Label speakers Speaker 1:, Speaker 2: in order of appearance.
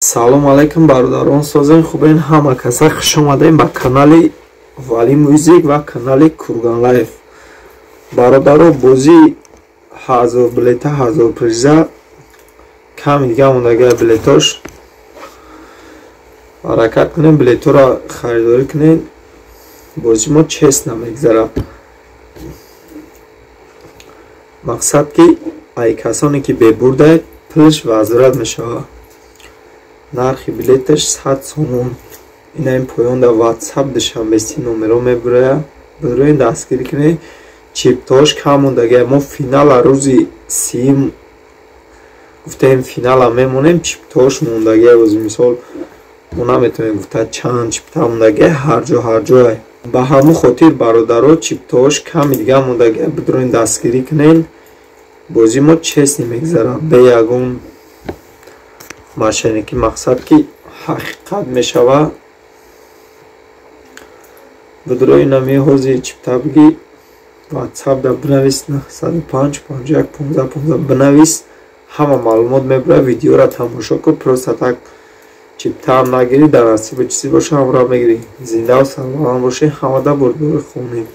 Speaker 1: салом алайкум бародарон, созен хубен, ҳама каса хуш омадем ба канали Вали Мюзик ва канали Курганлаев. Бародаро, бози 1000 билета, 1000 приза ками дига мондагия билетош. ҳаракат кунем, билеторо харидорӣ кунем. Бози мо честна мегзарад. мақсад ки ай касоне ки бебурдаед пулш возврат мешавад. нархи билеташ 100 сомон. инаин поёнда ватсап душанбести номеро мебурая. бирӯин дастгирӣ кунед. чиптош кам мондагия. мо финала рӯзи 3 гуфтем финала мемонем. чиптош мондагия ози мисол мо наметавонем гуфта чанд чипта мондагия ҳарҷоай. ба ҳамон хотир бародаро, чиптош ками дига мондагия. бирӯин дастгирӣ кунед. бози мо честни мегзарад бе ягон машиники. мақсад ки ҳақиқат мешава. бидрои намиҳози чипта биги ватсап да бинавис 95 51 15 15 бинавис. ҳама маълумот мебура. видеора тамошо кун. просто так чиптаам нагирӣ. дар насиби чизи боша ҳамроҳ мегирӣ. зинда ва саломат бошед. ҳамада бурдури хунем.